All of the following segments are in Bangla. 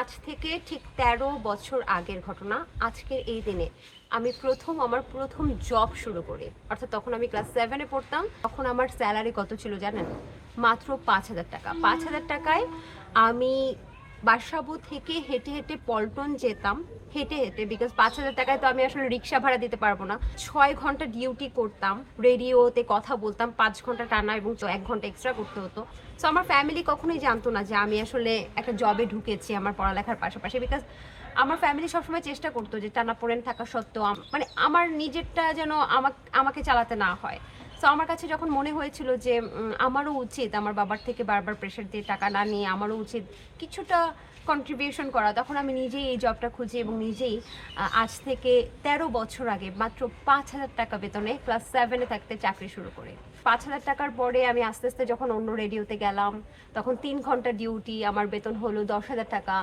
আজ থেকে ঠিক ১৩ বছর আগের ঘটনা। আজকের এই দিনে আমি আমার প্রথম জব শুরু করি। অর্থাৎ তখন আমি ক্লাস 7 এ পড়তাম। তখন আমার স্যালারি কত ছিল জানেন? মাত্র ৫,০০০ টাকা। ৫,০০০ টাকায় আমি বাসাবো থেকে হেঁটে হেঁটে পল্টন যেতাম। হেঁটে হেঁটে, বিকজ ৫,০০০ টাকায় তো আমি আসলে রিক্সা ভাড়া দিতে পারবো না। ৬ ঘন্টা ডিউটি করতাম, রেডিওতে কথা বলতাম ৫ ঘন্টা টানা, এবং ১ ঘন্টা এক্সট্রা করতে হতো। সো আমার ফ্যামিলি কখনোই জানতো না যে আমি আসলে একটা জবে ঢুকেছি আমার পড়ালেখার পাশাপাশি, বিকজ আমার ফ্যামিলি সবসময় চেষ্টা করতো যে টানাপোড়েন থাকা সত্ত্বেও মানে আমার নিজেরটা যেন আমাকে চালাতে না হয়। সো আমার কাছে যখন মনে হয়েছিল যে আমারও উচিত আমার বাবার থেকে বারবার প্রেশার দিয়ে টাকা না নিয়ে আমারও উচিত কিছুটা কন্ট্রিবিউশন করা, তখন আমি নিজেই এই জবটা খুঁজি এবং নিজেই আজ থেকে ১৩ বছর আগে মাত্র ৫,০০০ টাকা বেতনে ক্লাস 7-এ থাকতে চাকরি শুরু করি। ৫,০০০ টাকার পরে আমি আস্তে আস্তে যখন অন্য রেডিওতে গেলাম, তখন ৩ ঘন্টা ডিউটি, আমার বেতন হলো ১০,০০০ টাকা।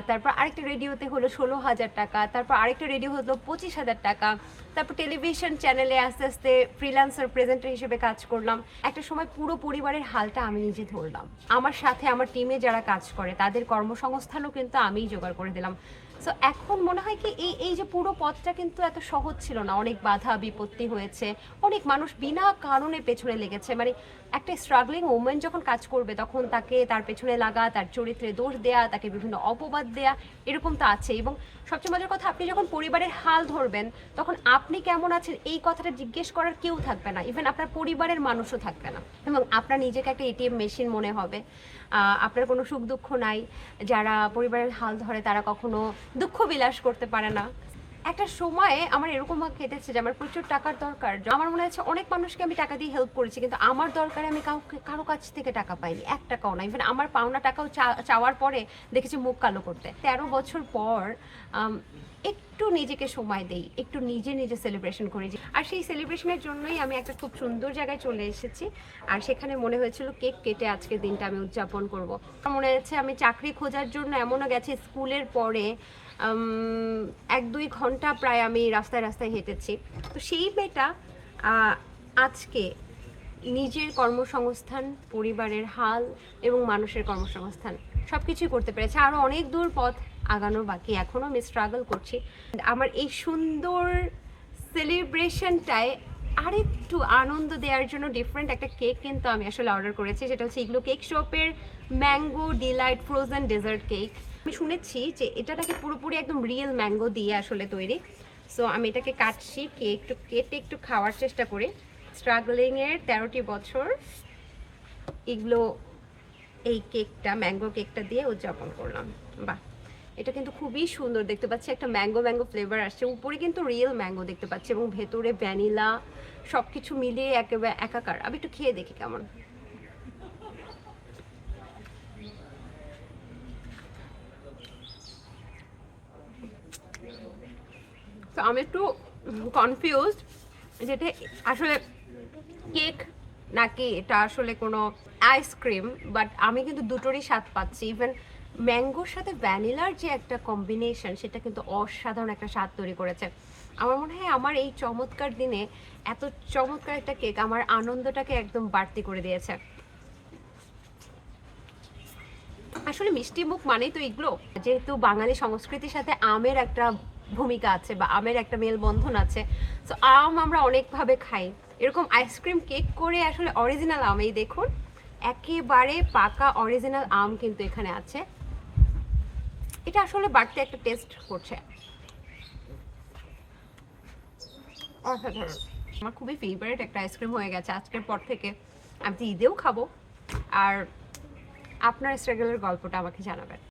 তারপর আরেকটা রেডিওতে হলো ১৬,০০০ টাকা, তারপর আরেকটা রেডিও হলো ২৫,০০০ টাকা। তারপর টেলিভিশন চ্যানেলে আস্তে আস্তে ফ্রিল্যান্সার প্রেজেন্টার হিসেবে কাজ করলাম। একটা সময় পুরো পরিবারের হালটা আমি নিজে ধরলাম। আমার সাথে আমার টিমে যারা কাজ করে তাদের কর্মসংস্থানও কিন্তু আমিই জোগাড় করে দিলাম। সো এখন মনে হয় কি এই যে পুরো পথটা কিন্তু এত সহজ ছিল না। অনেক বাধা বিপত্তি হয়েছে, অনেক মানুষ বিনা কারণে পেছনে লেগেছে। মানে একটা স্ট্রাগলিং ওমেন যখন কাজ করবে তখন তাকে তার পেছনে লাগা, তার চরিত্রে দোষ দেয়া, তাকে বিভিন্ন অপবাদ দেয়া, এরকম তো আছে। এবং সবচেয়ে মজার কথা, আপনি যখন পরিবারের হাল ধরবেন তখন আপনি কেমন আছেন এই কথাটা জিজ্ঞেস করার কেউ থাকবে না, ইভেন আপনার পরিবারের মানুষও থাকবে না, এবং আপনার নিজেকে একটা এটিএম মেশিন মনে হবে। আপনার কোনো সুখ দুঃখ নাই। যারা পরিবারের হাল ধরে তারা কখনো দুঃখ বিলাস করতে পারে না। একটা সময়ে আমার এরকম কেটেছে যে আমার প্রচুর টাকার দরকার। আমার মনে হচ্ছে অনেক মানুষকে আমি টাকা দিয়ে হেল্প করেছি, কিন্তু আমার দরকারে আমি কারো কাছ থেকে টাকা পাইনি, ১ টাকাও না। ইভেন আমার পাওনা টাকাও চাওয়ার পরে দেখেছি মুখ কালো করতে। ১৩ বছর পর একটু নিজেকে সময় দেই, একটু নিজে নিজে সেলিব্রেশন করি। আর সেই সেলিব্রেশনের জন্যই আমি একটা খুব সুন্দর জায়গায় চলে এসেছি। আর সেখানে মনে হয়েছিল কেক কেটে আজকের দিনটা আমি উদযাপন করব। মনে হচ্ছে আমি চাকরি খোঁজার জন্য এমনও গেছি, স্কুলের পরে ১-২ ঘন্টা প্রায় আমি রাস্তায় রাস্তায় হেঁটেছি। তো সেই মেয়েটা আজকে নিজের কর্মসংস্থান, পরিবারের হাল এবং মানুষের কর্মসংস্থান সব কিছুই করতে পেরেছে। আরও অনেক দূর পথ আগানো বাকি, এখনও আমি স্ট্রাগল করছি। আমার এই সুন্দর সেলিব্রেশনটায় আরেকটু আনন্দ দেওয়ার জন্য ডিফারেন্ট একটা কেক কিন্তু আমি আসলে অর্ডার করেছি। সেটা হচ্ছে ইগলো কেক শপের mango delight frozen dessert cake. আমি শুনেছি যে এটা নাকি পুরোপুরি একদম রিয়েল ম্যাঙ্গো দিয়ে আসলে তৈরি। সো আমি এটাকে কাটছি, একটু কেটে একটু খাওয়ার চেষ্টা করি। স্ট্রাগলিংয়ের ১৩টি বছর এগুলো এই কেকটা, ম্যাঙ্গো কেকটা দিয়ে উদযাপন করলাম। বাহ, এটা কিন্তু খুবই সুন্দর দেখতে পাচ্ছি। একটা ম্যাঙ্গো ম্যাঙ্গো ফ্লেভার আসছে, উপরে কিন্তু রিয়েল ম্যাঙ্গো দেখতে পাচ্ছি, এবং ভেতরে ভ্যানিলা সব কিছু মিলিয়ে একেবারে একাকার। আমি একটু খেয়ে দেখি কেমন। তো আমি একটু কনফিউজড যেটা আসলে কেক নাকি এটা আসলে কোনো আইসক্রিম, বাট আমি কিন্তু দুটোরই স্বাদ পাচ্ছি। ইভেন ম্যাঙ্গোর সাথে ভ্যানিলার যে একটা কম্বিনেশন, সেটা কিন্তু অসাধারণ একটা স্বাদ তৈরি করেছে। আমার মনে হয় আমার এই চমৎকার দিনে এত চমৎকার একটা কেক আমার আনন্দটাকে একদম বাড়তি করে দিয়েছে। আসলে মিষ্টি মুখ মানেই তো এগুলো, যেহেতু বাঙালি সংস্কৃতির সাথে আমের একটা ভূমিকা আছে বা আমের একটা মেলবন্ধন আছে। তো আম আমরা অনেকভাবে খাই, এরকম আইসক্রিম কেক করে আসলে অরিজিনাল আম, এই দেখুন একেবারে পাকা অরিজিনাল আম কিন্তু এখানে আছে। এটা আসলে বাড়তি একটা টেস্ট করছে, অসাধারণ। আমার খুবই ফেভারিট একটা আইসক্রিম হয়ে গেছে আজকের পর থেকে। আমি তো ঈদেও খাবো। আর আপনার স্ট্রাগলের গল্পটা আমাকে জানাবেন।